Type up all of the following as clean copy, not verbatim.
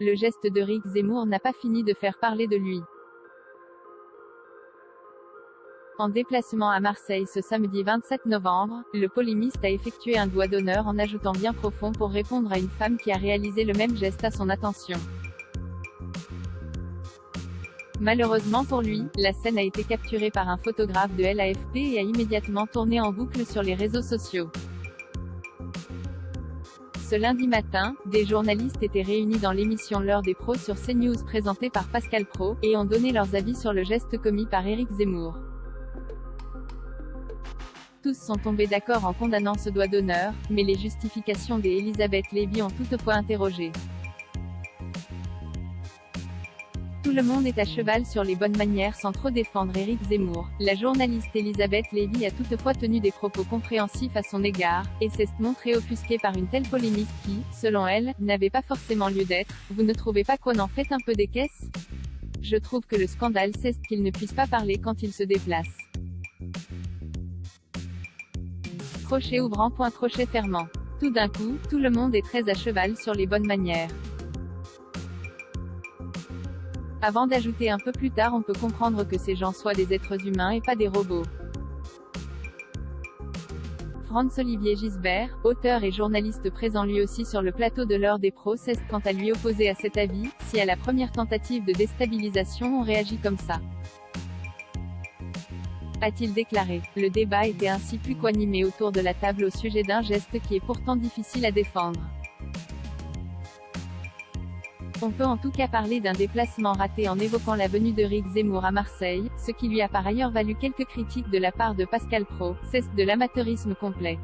le geste d'Éric Zemmour n'a pas fini de faire parler de lui. En déplacement à Marseille ce samedi 27 novembre, le polémiste a effectué un doigt d'honneur en ajoutant bien profond pour répondre à une femme qui a réalisé le même geste à son attention. Malheureusement pour lui, la scène a été capturée par un photographe de l'AFP et a immédiatement tourné en boucle sur les réseaux sociaux. Ce lundi matin, des journalistes étaient réunis dans l'émission L'heure des pros sur CNews présentée par Pascal Praud, et ont donné leurs avis sur le geste commis par Éric Zemmour. Tous sont tombés d'accord en condamnant ce doigt d'honneur, mais les justifications d'Elisabeth Lévy ont toutefois interrogé. Tout le monde est à cheval sur les bonnes manières sans trop défendre Éric Zemmour. La journaliste Elisabeth Lévy a toutefois tenu des propos compréhensifs à son égard, et s'est montrée offusquée par une telle polémique qui, selon elle, n'avait pas forcément lieu d'être. Vous ne trouvez pas qu'on en fait un peu des caisses? Je trouve que le scandale c'est qu'il ne puisse pas parler quand il se déplace. Crochet ouvrant point crochet fermant. Tout d'un coup, tout le monde est très à cheval sur les bonnes manières. Avant d'ajouter un peu plus tard on peut comprendre que ces gens soient des êtres humains et pas des robots. Franz-Olivier Gisbert, auteur et journaliste présent lui aussi sur le plateau de l'heure des pros, s'est quant à lui opposé à cet avis. Si à la première tentative de déstabilisation on réagit comme ça, a-t-il déclaré. Le débat était ainsi plus qu'animé autour de la table au sujet d'un geste qui est pourtant difficile à défendre. On peut en tout cas parler d'un déplacement raté en évoquant la venue d'Éric Zemmour à Marseille, ce qui lui a par ailleurs valu quelques critiques de la part de Pascal Praud. C'est de l'amateurisme complet.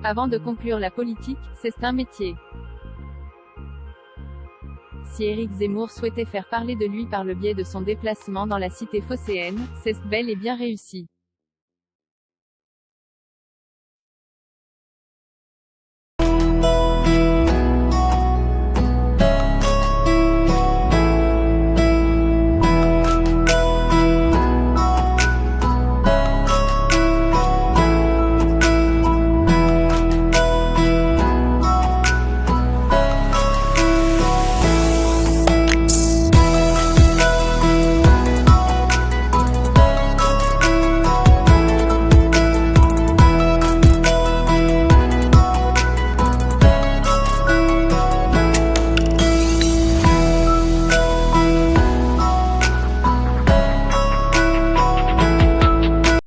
Avant de conclure la politique, c'est un métier. Si Éric Zemmour souhaitait faire parler de lui par le biais de son déplacement dans la cité phocéenne, c'est bel et bien réussi.